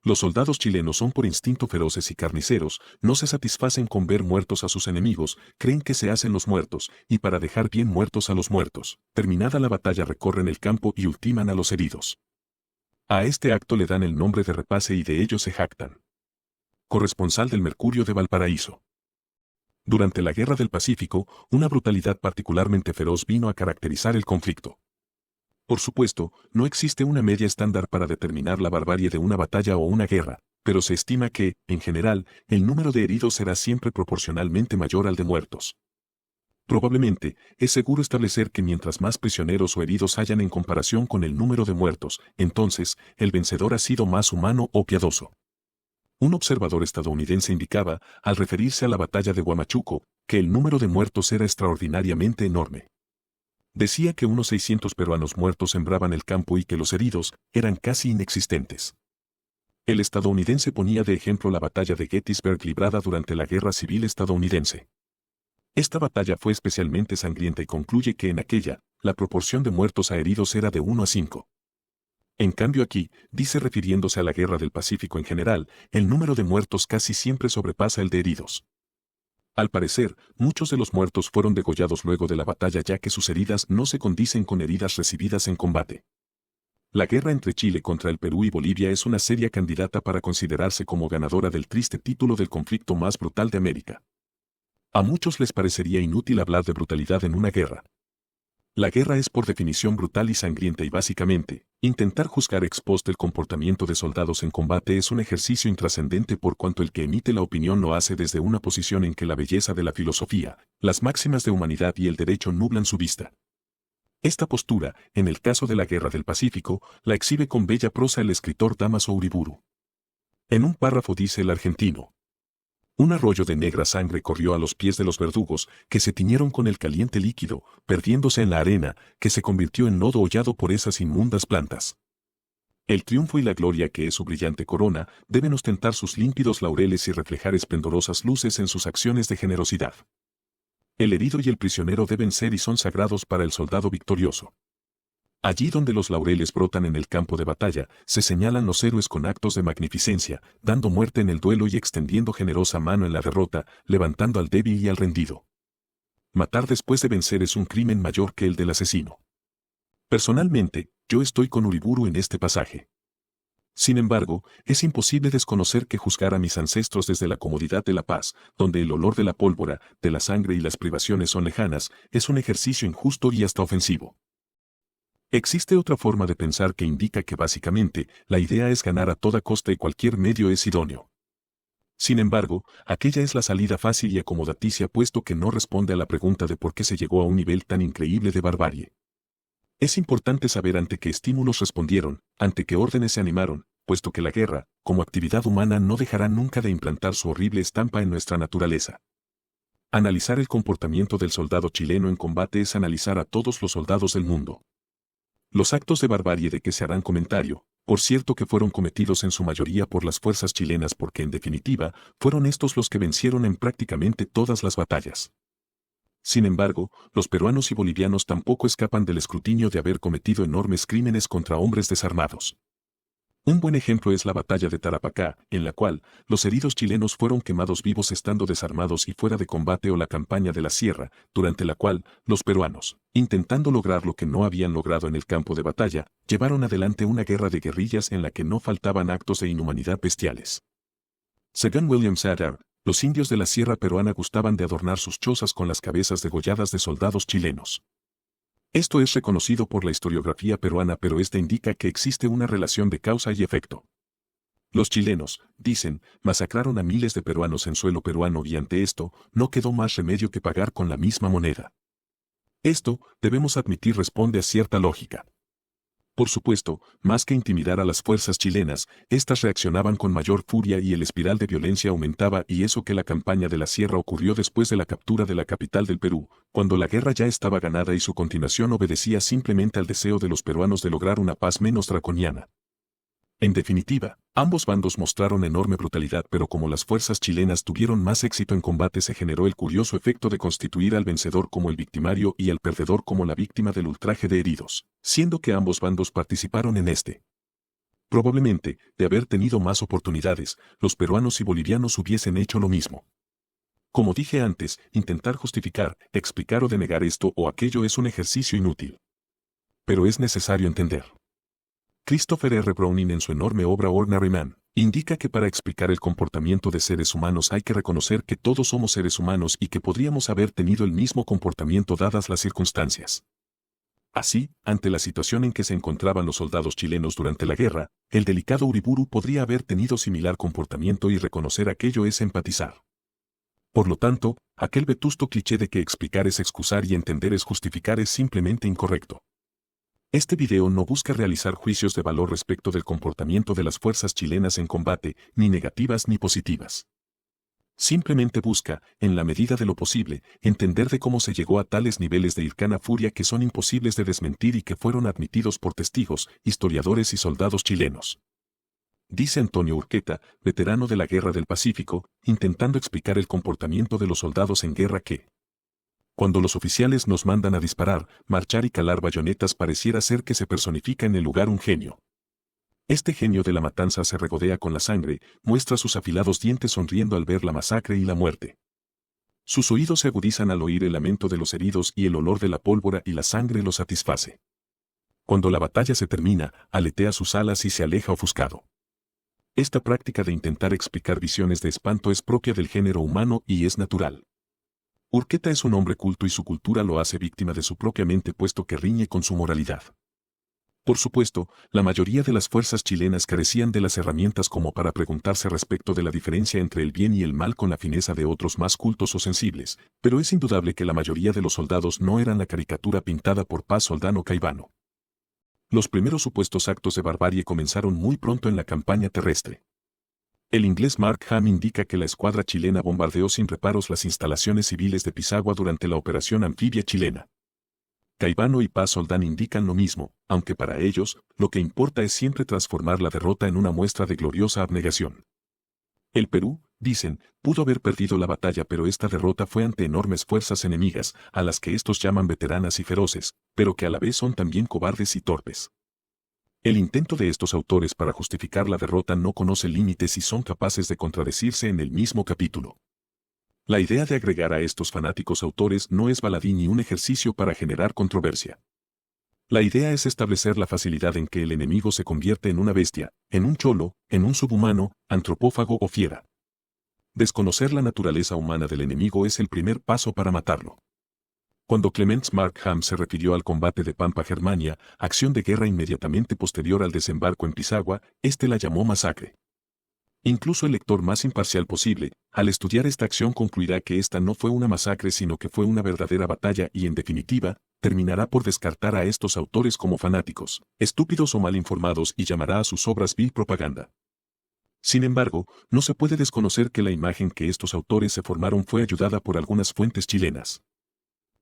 Los soldados chilenos son por instinto feroces y carniceros, no se satisfacen con ver muertos a sus enemigos, creen que se hacen los muertos, y para dejar bien muertos a los muertos, terminada la batalla recorren el campo y ultiman a los heridos. A este acto le dan el nombre de repase y de ello se jactan. Corresponsal del Mercurio de Valparaíso. Durante la Guerra del Pacífico, una brutalidad particularmente feroz vino a caracterizar el conflicto. Por supuesto, no existe una media estándar para determinar la barbarie de una batalla o una guerra, pero se estima que, en general, el número de heridos será siempre proporcionalmente mayor al de muertos. Probablemente, es seguro establecer que mientras más prisioneros o heridos hayan en comparación con el número de muertos, entonces, el vencedor ha sido más humano o piadoso. Un observador estadounidense indicaba, al referirse a la batalla de Huamachuco, que el número de muertos era extraordinariamente enorme. Decía que unos 600 peruanos muertos sembraban el campo y que los heridos eran casi inexistentes. El estadounidense ponía de ejemplo la batalla de Gettysburg librada durante la Guerra Civil estadounidense. Esta batalla fue especialmente sangrienta y concluye que en aquella, la proporción de muertos a heridos era de 1 a 5. En cambio aquí, dice refiriéndose a la Guerra del Pacífico en general, el número de muertos casi siempre sobrepasa el de heridos. Al parecer, muchos de los muertos fueron degollados luego de la batalla ya que sus heridas no se condicen con heridas recibidas en combate. La guerra entre Chile contra el Perú y Bolivia es una seria candidata para considerarse como ganadora del triste título del conflicto más brutal de América. A muchos les parecería inútil hablar de brutalidad en una guerra. La guerra es por definición brutal y sangrienta y básicamente, intentar juzgar ex post el comportamiento de soldados en combate es un ejercicio intrascendente por cuanto el que emite la opinión lo hace desde una posición en que la belleza de la filosofía, las máximas de humanidad y el derecho nublan su vista. Esta postura, en el caso de la Guerra del Pacífico, la exhibe con bella prosa el escritor Dámaso Uriburu. En un párrafo dice el argentino: un arroyo de negra sangre corrió a los pies de los verdugos, que se tiñeron con el caliente líquido, perdiéndose en la arena, que se convirtió en lodo hollado por esas inmundas plantas. El triunfo y la gloria que es su brillante corona, deben ostentar sus límpidos laureles y reflejar esplendorosas luces en sus acciones de generosidad. El herido y el prisionero deben ser y son sagrados para el soldado victorioso. Allí donde los laureles brotan en el campo de batalla, se señalan los héroes con actos de magnificencia, dando muerte en el duelo y extendiendo generosa mano en la derrota, levantando al débil y al rendido. Matar después de vencer es un crimen mayor que el del asesino. Personalmente, yo estoy con Uriburu en este pasaje. Sin embargo, es imposible desconocer que juzgar a mis ancestros desde la comodidad de la paz, donde el olor de la pólvora, de la sangre y las privaciones son lejanas, es un ejercicio injusto y hasta ofensivo. Existe otra forma de pensar que indica que básicamente, la idea es ganar a toda costa y cualquier medio es idóneo. Sin embargo, aquella es la salida fácil y acomodaticia puesto que no responde a la pregunta de por qué se llegó a un nivel tan increíble de barbarie. Es importante saber ante qué estímulos respondieron, ante qué órdenes se animaron, puesto que la guerra, como actividad humana no dejará nunca de implantar su horrible estampa en nuestra naturaleza. Analizar el comportamiento del soldado chileno en combate es analizar a todos los soldados del mundo. Los actos de barbarie de que se harán comentario, por cierto que fueron cometidos en su mayoría por las fuerzas chilenas porque en definitiva, fueron estos los que vencieron en prácticamente todas las batallas. Sin embargo, los peruanos y bolivianos tampoco escapan del escrutinio de haber cometido enormes crímenes contra hombres desarmados. Un buen ejemplo es la batalla de Tarapacá, en la cual, los heridos chilenos fueron quemados vivos estando desarmados y fuera de combate o la campaña de la Sierra, durante la cual, los peruanos, intentando lograr lo que no habían logrado en el campo de batalla, llevaron adelante una guerra de guerrillas en la que no faltaban actos de inhumanidad bestiales. Según William Sadar, los indios de la Sierra peruana gustaban de adornar sus chozas con las cabezas degolladas de soldados chilenos. Esto es reconocido por la historiografía peruana, pero esta indica que existe una relación de causa y efecto. Los chilenos, dicen, masacraron a miles de peruanos en suelo peruano y ante esto, no quedó más remedio que pagar con la misma moneda. Esto, debemos admitir, responde a cierta lógica. Por supuesto, más que intimidar a las fuerzas chilenas, éstas reaccionaban con mayor furia y el espiral de violencia aumentaba y eso que la campaña de la Sierra ocurrió después de la captura de la capital del Perú, cuando la guerra ya estaba ganada y su continuación obedecía simplemente al deseo de los peruanos de lograr una paz menos draconiana. En definitiva, ambos bandos mostraron enorme brutalidad, pero como las fuerzas chilenas tuvieron más éxito en combate se generó el curioso efecto de constituir al vencedor como el victimario y al perdedor como la víctima del ultraje de heridos, siendo que ambos bandos participaron en este. Probablemente, de haber tenido más oportunidades, los peruanos y bolivianos hubiesen hecho lo mismo. Como dije antes, intentar justificar, explicar o denegar esto o aquello es un ejercicio inútil. Pero es necesario entender. Christopher R. Browning en su enorme obra Ordinary Man, indica que para explicar el comportamiento de seres humanos hay que reconocer que todos somos seres humanos y que podríamos haber tenido el mismo comportamiento dadas las circunstancias. Así, ante la situación en que se encontraban los soldados chilenos durante la guerra, el delicado Uriburu podría haber tenido similar comportamiento y reconocer aquello es empatizar. Por lo tanto, aquel vetusto cliché de que explicar es excusar y entender es justificar es simplemente incorrecto. Este video no busca realizar juicios de valor respecto del comportamiento de las fuerzas chilenas en combate, ni negativas ni positivas. Simplemente busca, en la medida de lo posible, entender de cómo se llegó a tales niveles de hircana furia que son imposibles de desmentir y que fueron admitidos por testigos, historiadores y soldados chilenos. Dice Antonio Urqueta, veterano de la Guerra del Pacífico, intentando explicar el comportamiento de los soldados en guerra que, cuando los oficiales nos mandan a disparar, marchar y calar bayonetas pareciera ser que se personifica en el lugar un genio. Este genio de la matanza se regodea con la sangre, muestra sus afilados dientes sonriendo al ver la masacre y la muerte. Sus oídos se agudizan al oír el lamento de los heridos y el olor de la pólvora y la sangre lo satisface. Cuando la batalla se termina, aletea sus alas y se aleja ofuscado. Esta práctica de intentar explicar visiones de espanto es propia del género humano y es natural. Urqueta es un hombre culto y su cultura lo hace víctima de su propia mente puesto que riñe con su moralidad. Por supuesto, la mayoría de las fuerzas chilenas carecían de las herramientas como para preguntarse respecto de la diferencia entre el bien y el mal con la fineza de otros más cultos o sensibles, pero es indudable que la mayoría de los soldados no eran la caricatura pintada por Paz Soldano Caivano. Los primeros supuestos actos de barbarie comenzaron muy pronto en la campaña terrestre. El inglés Mark Ham indica que la escuadra chilena bombardeó sin reparos las instalaciones civiles de Pisagua durante la operación anfibia chilena. Caivano y Paz Soldán indican lo mismo, aunque para ellos, lo que importa es siempre transformar la derrota en una muestra de gloriosa abnegación. El Perú, dicen, pudo haber perdido la batalla pero esta derrota fue ante enormes fuerzas enemigas, a las que estos llaman veteranas y feroces, pero que a la vez son también cobardes y torpes. El intento de estos autores para justificar la derrota no conoce límites y son capaces de contradecirse en el mismo capítulo. La idea de agregar a estos fanáticos autores no es baladí ni un ejercicio para generar controversia. La idea es establecer la facilidad en que el enemigo se convierte en una bestia, en un cholo, en un subhumano, antropófago o fiera. Desconocer la naturaleza humana del enemigo es el primer paso para matarlo. Cuando Clements Markham se refirió al combate de Pampa Germania, acción de guerra inmediatamente posterior al desembarco en Pisagua, la llamó masacre. Incluso el lector más imparcial posible, al estudiar esta acción concluirá que esta no fue una masacre sino que fue una verdadera batalla y en definitiva, terminará por descartar a estos autores como fanáticos, estúpidos o mal informados y llamará a sus obras vil propaganda. Sin embargo, no se puede desconocer que la imagen que estos autores se formaron fue ayudada por algunas fuentes chilenas.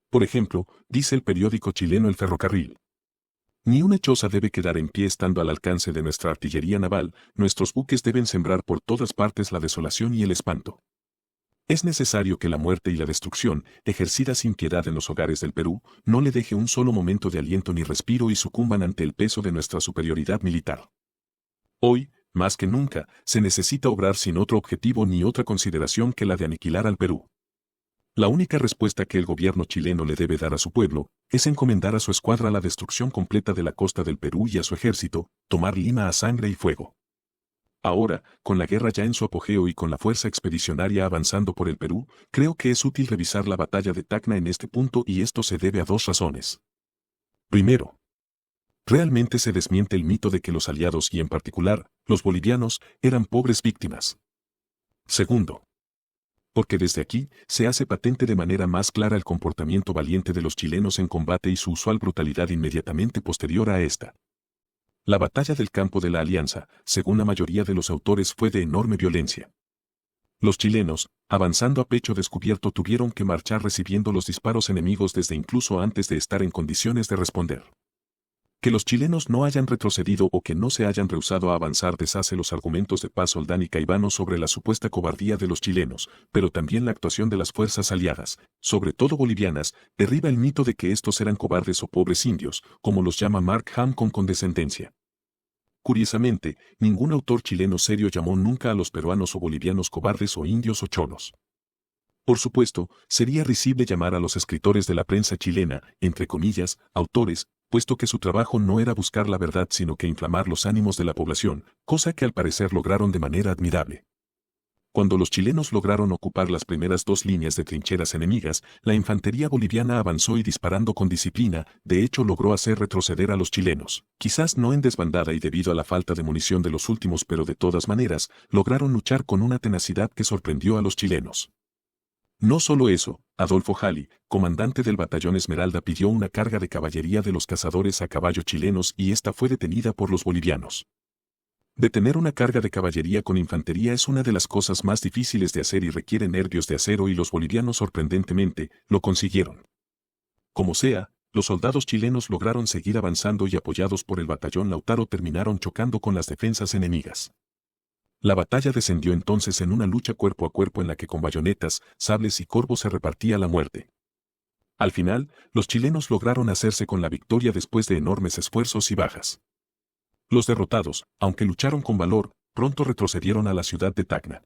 Por ejemplo, dice el periódico chileno El Ferrocarril. Ni una choza debe quedar en pie estando al alcance de nuestra artillería naval, nuestros buques deben sembrar por todas partes la desolación y el espanto. Es necesario que la muerte y la destrucción, ejercida sin piedad en los hogares del Perú, no le deje un solo momento de aliento ni respiro y sucumban ante el peso de nuestra superioridad militar. Hoy, más que nunca, se necesita obrar sin otro objetivo ni otra consideración que la de aniquilar al Perú. La única respuesta que el gobierno chileno le debe dar a su pueblo es encomendar a su escuadra la destrucción completa de la costa del Perú y a su ejército, tomar Lima a sangre y fuego. Ahora, con la guerra ya en su apogeo y con la fuerza expedicionaria avanzando por el Perú, creo que es útil revisar la batalla de Tacna en este punto y esto se debe a dos razones. Primero, realmente se desmiente el mito de que los aliados y en particular, los bolivianos, eran pobres víctimas. Segundo, porque desde aquí se hace patente de manera más clara el comportamiento valiente de los chilenos en combate y su usual brutalidad inmediatamente posterior a esta. La batalla del campo de la Alianza, según la mayoría de los autores, fue de enorme violencia. Los chilenos, avanzando a pecho descubierto, tuvieron que marchar recibiendo los disparos enemigos desde incluso antes de estar en condiciones de responder. Que los chilenos no hayan retrocedido o que no se hayan rehusado a avanzar deshace los argumentos de Paz Soldán y Caivano sobre la supuesta cobardía de los chilenos, pero también la actuación de las fuerzas aliadas, sobre todo bolivianas, derriba el mito de que estos eran cobardes o pobres indios, como los llama Mark Ham con condescendencia. Curiosamente, ningún autor chileno serio llamó nunca a los peruanos o bolivianos cobardes o indios o cholos. Por supuesto, sería risible llamar a los escritores de la prensa chilena, entre comillas, autores, puesto que su trabajo no era buscar la verdad sino que inflamar los ánimos de la población, cosa que al parecer lograron de manera admirable. Cuando los chilenos lograron ocupar las primeras dos líneas de trincheras enemigas, la infantería boliviana avanzó y disparando con disciplina, de hecho logró hacer retroceder a los chilenos. Quizás no en desbandada y debido a la falta de munición de los últimos, pero de todas maneras, lograron luchar con una tenacidad que sorprendió a los chilenos. No solo eso, Adolfo Jali, comandante del batallón Esmeralda, pidió una carga de caballería de los cazadores a caballo chilenos y esta fue detenida por los bolivianos. Detener una carga de caballería con infantería es una de las cosas más difíciles de hacer y requiere nervios de acero y los bolivianos sorprendentemente, lo consiguieron. Como sea, los soldados chilenos lograron seguir avanzando y apoyados por el batallón Lautaro terminaron chocando con las defensas enemigas. La batalla descendió entonces en una lucha cuerpo a cuerpo en la que con bayonetas, sables y corvos se repartía la muerte. Al final, los chilenos lograron hacerse con la victoria después de enormes esfuerzos y bajas. Los derrotados, aunque lucharon con valor, pronto retrocedieron a la ciudad de Tacna.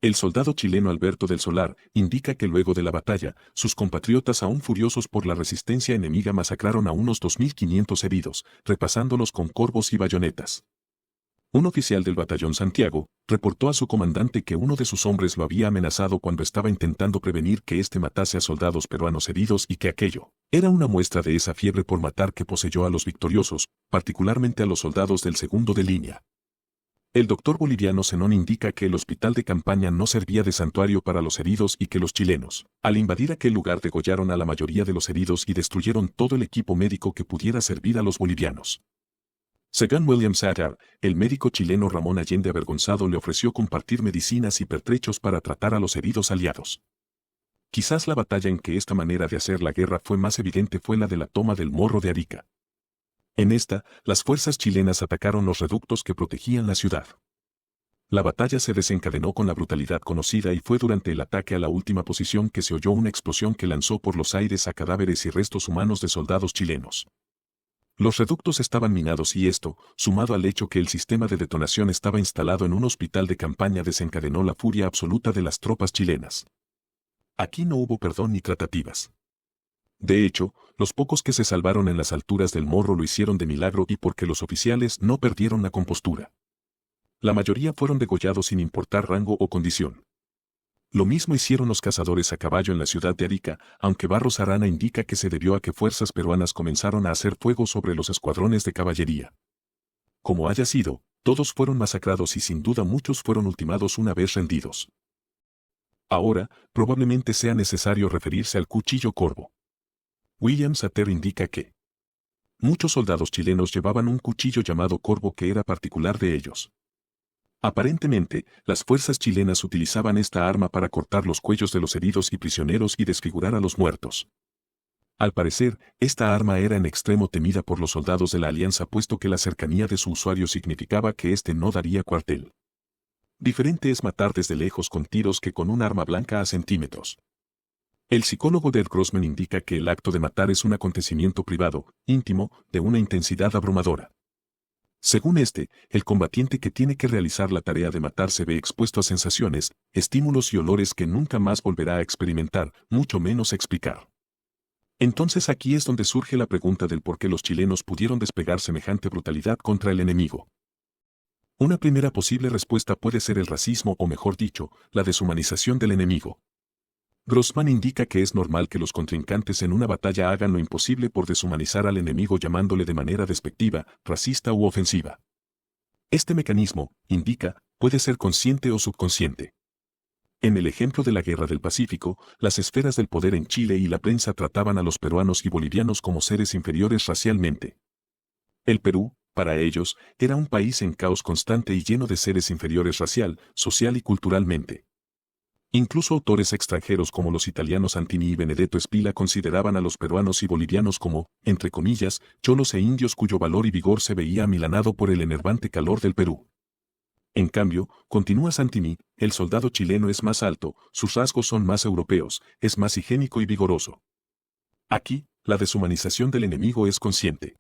El soldado chileno Alberto del Solar indica que luego de la batalla, sus compatriotas aún furiosos por la resistencia enemiga masacraron a unos 2.500 heridos, repasándolos con corvos y bayonetas. Un oficial del batallón Santiago reportó a su comandante que uno de sus hombres lo había amenazado cuando estaba intentando prevenir que éste matase a soldados peruanos heridos y que aquello era una muestra de esa fiebre por matar que poseyó a los victoriosos, particularmente a los soldados del segundo de línea. El doctor boliviano Zenón indica que el hospital de campaña no servía de santuario para los heridos y que los chilenos, al invadir aquel lugar, degollaron a la mayoría de los heridos y destruyeron todo el equipo médico que pudiera servir a los bolivianos. Según William Sattar, el médico chileno Ramón Allende avergonzado le ofreció compartir medicinas y pertrechos para tratar a los heridos aliados. Quizás la batalla en que esta manera de hacer la guerra fue más evidente fue la de la toma del Morro de Arica. En esta, las fuerzas chilenas atacaron los reductos que protegían la ciudad. La batalla se desencadenó con la brutalidad conocida y fue durante el ataque a la última posición que se oyó una explosión que lanzó por los aires a cadáveres y restos humanos de soldados chilenos. Los reductos estaban minados y esto, sumado al hecho que el sistema de detonación estaba instalado en un hospital de campaña, desencadenó la furia absoluta de las tropas chilenas. Aquí no hubo perdón ni tratativas. De hecho, los pocos que se salvaron en las alturas del Morro lo hicieron de milagro y porque los oficiales no perdieron la compostura. La mayoría fueron degollados sin importar rango o condición. Lo mismo hicieron los cazadores a caballo en la ciudad de Arica, aunque Barros Arana indica que se debió a que fuerzas peruanas comenzaron a hacer fuego sobre los escuadrones de caballería. Como haya sido, todos fueron masacrados y sin duda muchos fueron ultimados una vez rendidos. Ahora, probablemente sea necesario referirse al cuchillo corvo. William Sattar indica que muchos soldados chilenos llevaban un cuchillo llamado corvo que era particular de ellos. Aparentemente, las fuerzas chilenas utilizaban esta arma para cortar los cuellos de los heridos y prisioneros y desfigurar a los muertos. Al parecer, esta arma era en extremo temida por los soldados de la Alianza puesto que la cercanía de su usuario significaba que éste no daría cuartel. Diferente es matar desde lejos con tiros que con un arma blanca a centímetros. El psicólogo Dave Grossman indica que el acto de matar es un acontecimiento privado, íntimo, de una intensidad abrumadora. Según este, el combatiente que tiene que realizar la tarea de matar se ve expuesto a sensaciones, estímulos y olores que nunca más volverá a experimentar, mucho menos explicar. Entonces aquí es donde surge la pregunta del por qué los chilenos pudieron desplegar semejante brutalidad contra el enemigo. Una primera posible respuesta puede ser el racismo o mejor dicho, la deshumanización del enemigo. Grossman indica que es normal que los contrincantes en una batalla hagan lo imposible por deshumanizar al enemigo llamándole de manera despectiva, racista u ofensiva. Este mecanismo, indica, puede ser consciente o subconsciente. En el ejemplo de la Guerra del Pacífico, las esferas del poder en Chile y la prensa trataban a los peruanos y bolivianos como seres inferiores racialmente. El Perú, para ellos, era un país en caos constante y lleno de seres inferiores racial, social y culturalmente. Incluso autores extranjeros como los italianos Santini y Benedetto Spila consideraban a los peruanos y bolivianos como, entre comillas, cholos e indios cuyo valor y vigor se veía amilanado por el enervante calor del Perú. En cambio, continúa Santini, el soldado chileno es más alto, sus rasgos son más europeos, es más higiénico y vigoroso. Aquí, la deshumanización del enemigo es consciente.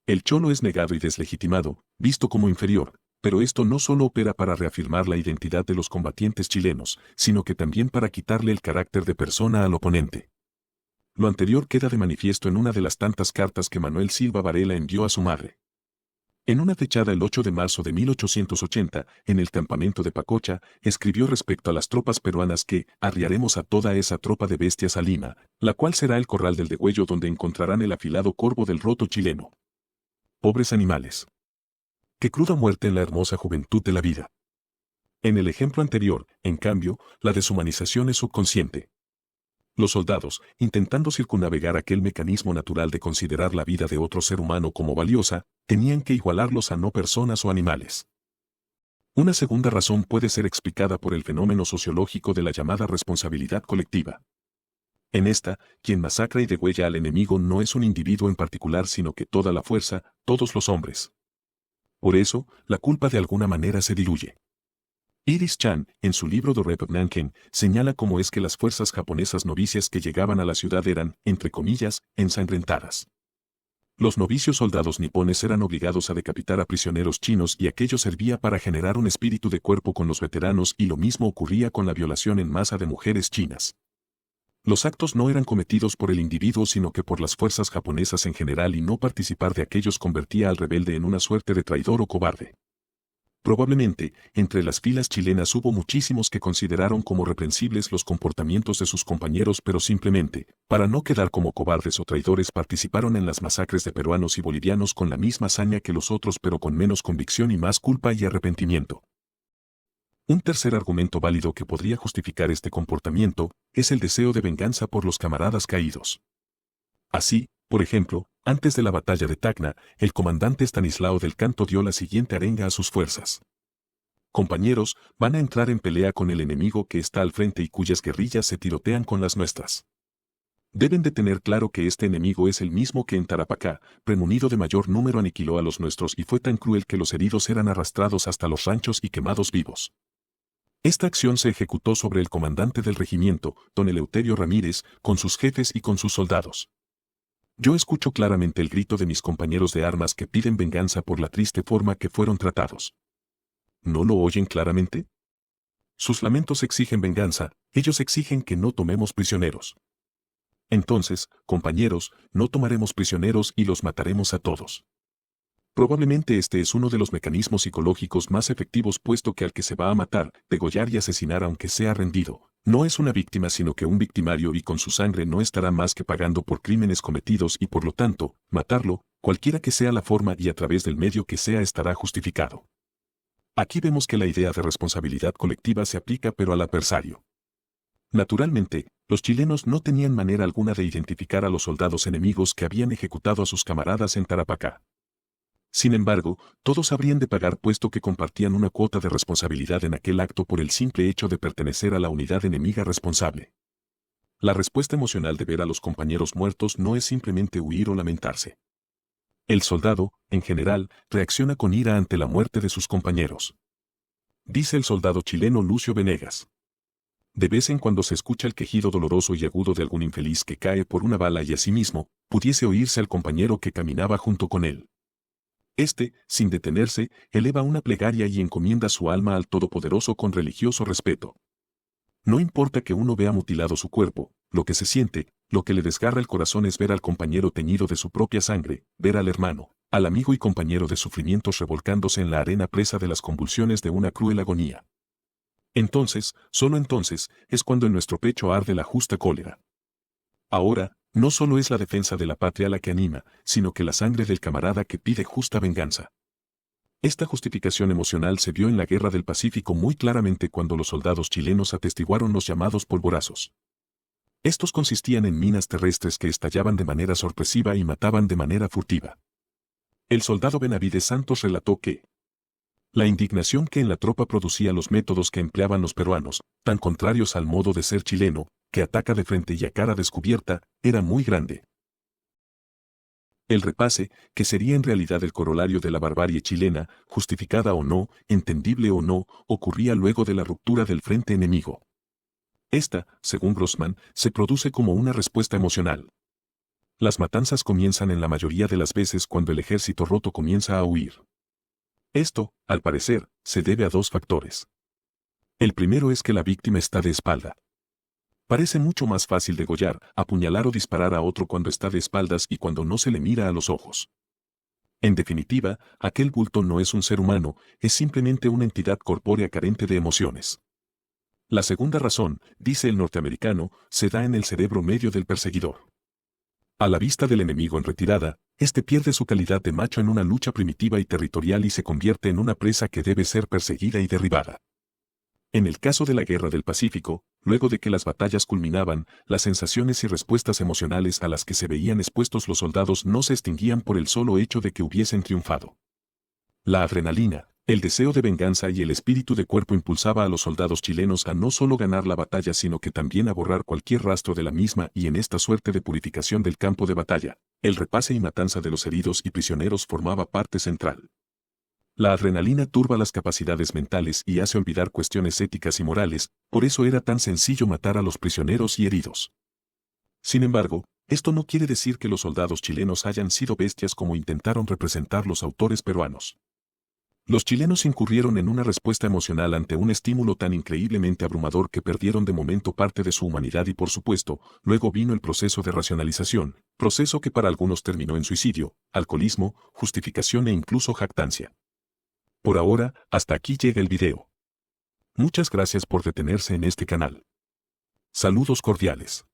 El cholo es negado y deslegitimado, visto como inferior, pero esto no solo opera para reafirmar la identidad de los combatientes chilenos, sino que también para quitarle el carácter de persona al oponente. Lo anterior queda de manifiesto en una de las tantas cartas que Manuel Silva Varela envió a su madre. En una fechada el 8 de marzo de 1880, en el campamento de Pacocha, escribió respecto a las tropas peruanas que arriaremos a toda esa tropa de bestias a Lima, la cual será el corral del degüello donde encontrarán el afilado corvo del roto chileno. Pobres animales. Qué cruda muerte en la hermosa juventud de la vida. En el ejemplo anterior, en cambio, la deshumanización es subconsciente. Los soldados, intentando circunnavegar aquel mecanismo natural de considerar la vida de otro ser humano como valiosa, tenían que igualarlos a no personas o animales. Una segunda razón puede ser explicada por el fenómeno sociológico de la llamada responsabilidad colectiva. En esta, quien masacra y degüella al enemigo no es un individuo en particular sino que toda la fuerza, todos los hombres. Por eso, la culpa de alguna manera se diluye. Iris Chan, en su libro The Rep of Nanking, señala cómo es que las fuerzas japonesas novicias que llegaban a la ciudad eran, entre comillas, ensangrentadas. Los novicios soldados nipones eran obligados a decapitar a prisioneros chinos y aquello servía para generar un espíritu de cuerpo con los veteranos y lo mismo ocurría con la violación en masa de mujeres chinas. Los actos no eran cometidos por el individuo sino que por las fuerzas japonesas en general y no participar de aquellos convertía al rebelde en una suerte de traidor o cobarde. Probablemente, entre las filas chilenas hubo muchísimos que consideraron como reprensibles los comportamientos de sus compañeros pero simplemente, para no quedar como cobardes o traidores participaron en las masacres de peruanos y bolivianos con la misma hazaña que los otros pero con menos convicción y más culpa y arrepentimiento. Un tercer argumento válido que podría justificar este comportamiento es el deseo de venganza por los camaradas caídos. Así, por ejemplo, antes de la batalla de Tacna, el comandante Estanislao del Canto dio la siguiente arenga a sus fuerzas. Compañeros, van a entrar en pelea con el enemigo que está al frente y cuyas guerrillas se tirotean con las nuestras. Deben de tener claro que este enemigo es el mismo que en Tarapacá, premunido de mayor número aniquiló a los nuestros y fue tan cruel que los heridos eran arrastrados hasta los ranchos y quemados vivos. Esta acción se ejecutó sobre el comandante del regimiento, don Eleuterio Ramírez, con sus jefes y con sus soldados. Yo escucho claramente el grito de mis compañeros de armas que piden venganza por la triste forma que fueron tratados. ¿No lo oyen claramente? Sus lamentos exigen venganza, ellos exigen que no tomemos prisioneros. Entonces, compañeros, no tomaremos prisioneros y los mataremos a todos. Probablemente este es uno de los mecanismos psicológicos más efectivos puesto que al que se va a matar, degollar y asesinar aunque sea rendido, no es una víctima sino que un victimario y con su sangre no estará más que pagando por crímenes cometidos y por lo tanto, matarlo, cualquiera que sea la forma y a través del medio que sea estará justificado. Aquí vemos que la idea de responsabilidad colectiva se aplica pero al adversario. Naturalmente, los chilenos no tenían manera alguna de identificar a los soldados enemigos que habían ejecutado a sus camaradas en Tarapacá. Sin embargo, todos habrían de pagar puesto que compartían una cuota de responsabilidad en aquel acto por el simple hecho de pertenecer a la unidad enemiga responsable. La respuesta emocional de ver a los compañeros muertos no es simplemente huir o lamentarse. El soldado, en general, reacciona con ira ante la muerte de sus compañeros. Dice el soldado chileno Lucio Venegas. De vez en cuando se escucha el quejido doloroso y agudo de algún infeliz que cae por una bala y asimismo, pudiese oírse al compañero que caminaba junto con él. Este, sin detenerse, eleva una plegaria y encomienda su alma al Todopoderoso con religioso respeto. No importa que uno vea mutilado su cuerpo, lo que se siente, lo que le desgarra el corazón es ver al compañero teñido de su propia sangre, ver al hermano, al amigo y compañero de sufrimientos revolcándose en la arena presa de las convulsiones de una cruel agonía. Entonces, solo entonces, es cuando en nuestro pecho arde la justa cólera. Ahora, no solo es la defensa de la patria la que anima, sino que la sangre del camarada que pide justa venganza. Esta justificación emocional se vio en la Guerra del Pacífico muy claramente cuando los soldados chilenos atestiguaron los llamados polvorazos. Estos consistían en minas terrestres que estallaban de manera sorpresiva y mataban de manera furtiva. El soldado Benavides Santos relató que la indignación que en la tropa producía los métodos que empleaban los peruanos, tan contrarios al modo de ser chileno, que ataca de frente y a cara descubierta, era muy grande. El repase, que sería en realidad el corolario de la barbarie chilena, justificada o no, entendible o no, ocurría luego de la ruptura del frente enemigo. Esta, según Grossman, se produce como una respuesta emocional. Las matanzas comienzan en la mayoría de las veces cuando el ejército roto comienza a huir. Esto, al parecer, se debe a dos factores. El primero es que la víctima está de espalda. Parece mucho más fácil degollar, apuñalar o disparar a otro cuando está de espaldas y cuando no se le mira a los ojos. En definitiva, aquel bulto no es un ser humano, es simplemente una entidad corpórea carente de emociones. La segunda razón, dice el norteamericano, se da en el cerebro medio del perseguidor. A la vista del enemigo en retirada, este pierde su calidad de macho en una lucha primitiva y territorial y se convierte en una presa que debe ser perseguida y derribada. En el caso de la Guerra del Pacífico, luego de que las batallas culminaban, las sensaciones y respuestas emocionales a las que se veían expuestos los soldados no se extinguían por el solo hecho de que hubiesen triunfado. La adrenalina, el deseo de venganza y el espíritu de cuerpo impulsaba a los soldados chilenos a no solo ganar la batalla sino que también a borrar cualquier rastro de la misma y en esta suerte de purificación del campo de batalla, el repase y matanza de los heridos y prisioneros formaba parte central. La adrenalina turba las capacidades mentales y hace olvidar cuestiones éticas y morales, por eso era tan sencillo matar a los prisioneros y heridos. Sin embargo, esto no quiere decir que los soldados chilenos hayan sido bestias como intentaron representar los autores peruanos. Los chilenos incurrieron en una respuesta emocional ante un estímulo tan increíblemente abrumador que perdieron de momento parte de su humanidad y por supuesto, luego vino el proceso de racionalización, proceso que para algunos terminó en suicidio, alcoholismo, justificación e incluso jactancia. Por ahora, hasta aquí llega el video. Muchas gracias por detenerse en este canal. Saludos cordiales.